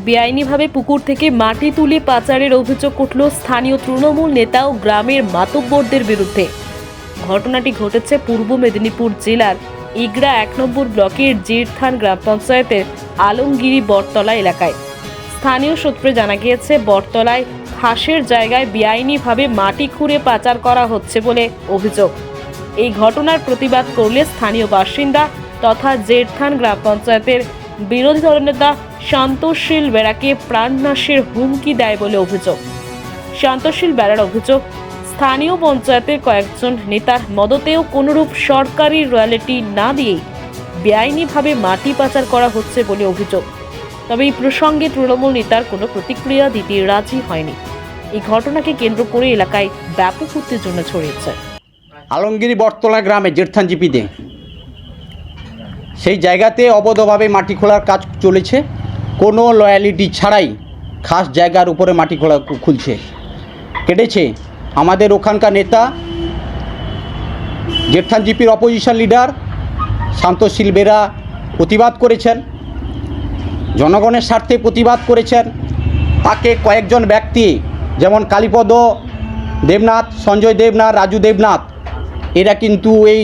বেআইনিভাবে পুকুর থেকে মাটি তুলে পাচারের অভিযোগ উঠল স্থানীয় তৃণমূল নেতা ও গ্রামের মাতব্বরদের বিরুদ্ধে। ঘটনাটি ঘটেছে পূর্ব মেদিনীপুর জেলার ইগড়া ১ নম্বর ব্লকের জিরথান গ্রাম পঞ্চায়েতের আলমগিরি বটতলা এলাকায়। স্থানীয় সূত্রে জানা গিয়েছে, বটতলায় খাসের জায়গায় বেআইনিভাবে মাটি খুঁড়ে পাচার করা হচ্ছে বলে অভিযোগ। এই ঘটনার প্রতিবাদ করলে স্থানীয় বাসিন্দা তথা জিরথান গ্রাম পঞ্চায়েতের বিরোধী দলনেতা শান্তশীল বেড়াকে প্রাণনাশের হুমকি দেয় বলে অভিযোগ। শান্তশীল বেড়ার অভিযোগ, স্থানীয় পঞ্চায়েতের কয়েকজন নেতার মদতেও কোনোরূপ সরকারি রয়্যালটি না দিয়েই বেআইনিভাবে মাটি পাচার করা হচ্ছে বলে অভিযোগ। তবে এই প্রসঙ্গে তৃণমূল নেতার কোনো প্রতিক্রিয়া দিতে রাজি হয়নি। এই ঘটনাকে কেন্দ্র করে এলাকায় ব্যাপক উত্তেজনা ছড়িয়েছে। আলমগিরি বটতলা গ্রামে জিরথান জিপিতে সেই জায়গাতে অবৈধভাবে মাটি খোলার কাজ চলেছে। কোনো লয়ালিটি ছাড়াই খাস জায়গার উপরে মাটি খোলা খুলছে, কেটেছে। আমাদের ওখানকার নেতা জিরথান জিপির অপোজিশন লিডার শান্তশীল বেরা প্রতিবাদ করেছেন, জনগণের স্বার্থে প্রতিবাদ করেছেন। তাকে কয়েকজন ব্যক্তি যেমন কালীপদ দেবনাথ, সঞ্জয় দেবনাথ, রাজু দেবনাথ, এরা কিন্তু এই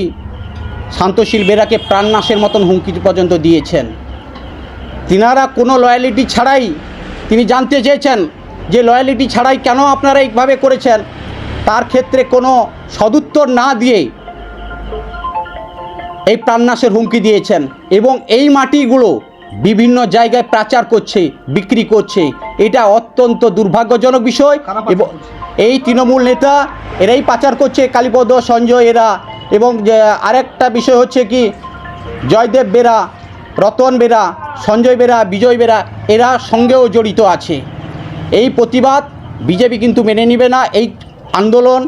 শান্তশীল বেরাকে প্রাণনাশের মতন হুমকি পর্যন্ত দিয়েছেন। তিনারা কোনো লয়ালিটি ছাড়াই, তিনি জানতে চেয়েছেন যে লয়ালিটি ছাড়াই কেন আপনারা এইভাবে করেছেন। তার ক্ষেত্রে কোনো সদুত্তর না দিয়ে এই প্রাণনাশের হুমকি দিয়েছেন এবং এই মাটিগুলো বিভিন্ন জায়গায় পাচার করছে, বিক্রি করছে। এটা অত্যন্ত দুর্ভাগ্যজনক বিষয়। এবং এই তৃণমূল নেতা এরাই পাচার করছে, কালীপদ, সঞ্জয় এরা। এবং আরেকটা বিষয় হচ্ছে কি, জয়দেব বেরা, রতন বেরা, সঞ্জয় বেরা, বিজয় বেরা, এরা সঙ্গেও জড়িত আছে। এই প্রতিবাদ বিজেপি কিন্তু মেনে নেবে না, এই আন্দোলন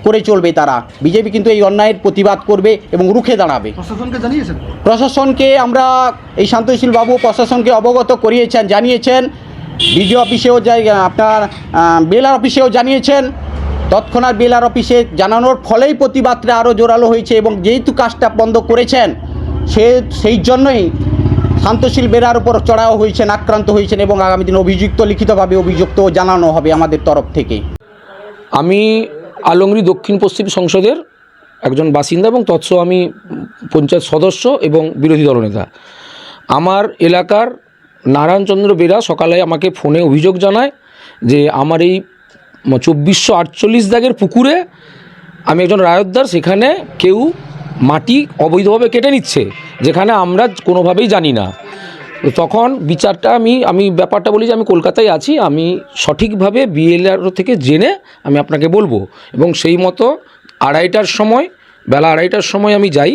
করে চলবে তারা। বিজেপি কিন্তু এই অন্যায়ের প্রতিবাদ করবে এবং রুখে দাঁড়াবে। প্রশাসনকে জানিয়েছেন? প্রশাসনকে আমরা, এই শান্তশীল বাবু প্রশাসনকে অবগত করিয়েছেন, জানিয়েছেন। বিডিও অফিসেও আপনার বিএলআর অফিসেও জানিয়েছেন। তৎক্ষণাৎ বিএলআর অফিসে জানানোর ফলেই প্রতিবাদটা আরও জোরালো হয়েছে। এবং যেহেতু কাজটা বন্ধ করেছেন, সেই জন্যই শান্তশীল বেরার উপর চড়াও হয়েছেন, আক্রান্ত হয়েছেন। এবং আগামী দিন অভিযুক্ত, লিখিতভাবে অভিযুক্ত জানানো হবে আমাদের তরফ থেকে। আমি আলমগিরি দক্ষিণ পশ্চিম সংসদের একজন বাসিন্দা এবং তৎসহ আমি পঞ্চায়েত সদস্য এবং বিরোধী দলনেতা। আমার এলাকার নারায়ণচন্দ্র বেরা সকালে আমাকে ফোনে অভিযোগ জানায় যে আমার এই 2448 দাগের পুকুরে আমি একজন রায়তদার, সেখানে কেউ মাটি অবৈধভাবে কেটে নিচ্ছে, যেখানে আমরা কোনোভাবেই জানি না। তখন বিচারটা আমি ব্যাপারটা বলি যে আমি কলকাতায় আছি, আমি সঠিকভাবে বিএলআর থেকে জেনে আমি আপনাকে বলবো। এবং সেই মতো বেলা আড়াইটার সময় আমি যাই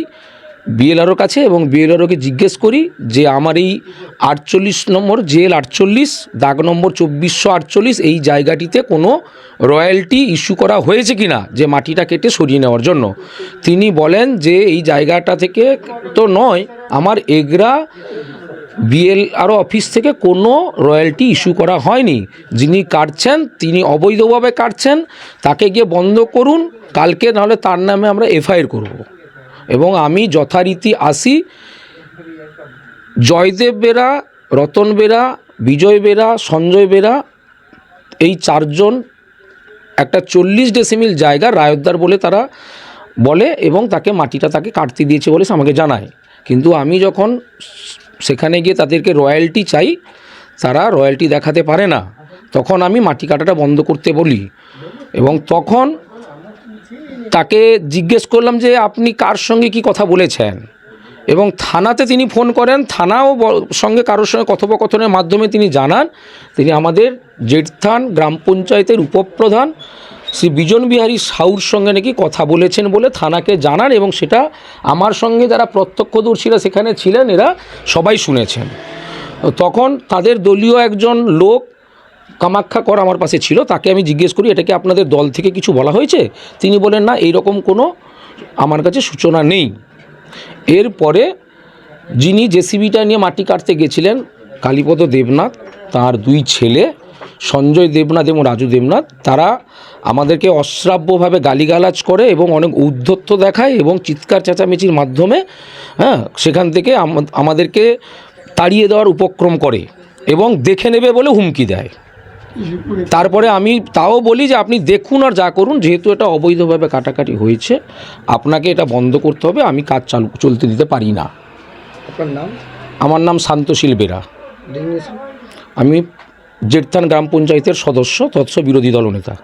বিএলআরওর কাছে এবং বিএলআরওকে জিজ্ঞেস করি যে আমার এই 48 নম্বর জেল 48 দাগ নম্বর 2448 এই জায়গাটিতে কোনো রয়্যালটি ইস্যু করা হয়েছে কি না, যে মাটিটা কেটে সরিয়ে নেওয়ার জন্য। তিনি বলেন যে এই জায়গাটা থেকে তো নয়, আমার এগরা বিএলআরও অফিস থেকে কোনো রয়্যালটি ইস্যু করা হয়নি। যিনি কাটছেন তিনি অবৈধভাবে কাটছেন, তাকে গিয়ে বন্ধ করুন কালকে, নাহলে তার নামে আমরা এফআইআর করব। এবং আমি যথারীতি আসি। জয়দেব বেরা, রতন বেরা, বিজয় বেরা, সঞ্জয় বেরা, এই চারজন একটা 40 ডেসিমিল জায়গা রায়তদার বলে তারা বলে এবং তাকে কাটতে দিয়েছে বলে আমাকে জানায়। কিন্তু আমি যখন সেখানে গিয়ে তাদেরকে রয়্যালটি চাই, তারা রয়্যালটি দেখাতে পারে না। তখন আমি মাটি কাটাটা বন্ধ করতে বলি এবং তখন তাকে জিজ্ঞেস করলাম যে আপনি কার সঙ্গে কি কথা বলেছেন। এবং থানাতে তিনি ফোন করেন, থানাও সঙ্গে কারোর সঙ্গে কথোপকথনের মাধ্যমে তিনি জানান তিনি আমাদের জিরথান গ্রাম পঞ্চায়েতের উপপ্রধান শ্রী বিজন বিহারী সাউর সঙ্গে নাকি কথা বলেছেন বলে থানাকে জানান। এবং সেটা আমার সঙ্গে যারা প্রত্যক্ষদর্শীরা সেখানে ছিলেন এরা সবাই শুনেছেন। তখন তাদের দলীয় একজন লোক কামাখ্যা কর আমার পাশে ছিল, তাকে আমি জিজ্ঞেস করি এটা কি আপনাদের দল থেকে কিছু বলা হয়েছে? তিনি বলেন না, এইরকম কোনো আমার কাছে সূচনা নেই। এরপরে যিনি জেসিবিটা নিয়ে মাটি কাটতে গেছিলেন কালীপদ দেবনাথ, তার দুই ছেলে সঞ্জয় দেবনাথ এবং রাজু দেবনাথ, তারা আমাদেরকে অশ্রাব্যভাবে গালিগালাজ করে এবং অনেক ঔদ্ধত্য দেখায় এবং চিৎকার চেঁচামেচির মাধ্যমে সেখান থেকে আমাদেরকে তাড়িয়ে দেওয়ার উপক্রম করে। এবং দেখে নেবে বলে হুমকি দেয়। তারপরে আমি তাও বলি যে আপনি দেখুন আর যা করুন, যেহেতু এটা অবৈধভাবে কাটাকাটি হয়েছে আপনাকে এটা বন্ধ করতে হবে, আমি কাজ চলতে দিতে পারি না। আপনার নাম? আমার নাম শান্তশীল বেরা, ডিগনিশন? আমি জেঠথান গ্রাম পঞ্চায়েতের সদস্য তৎস বিরোধী দলনেতা।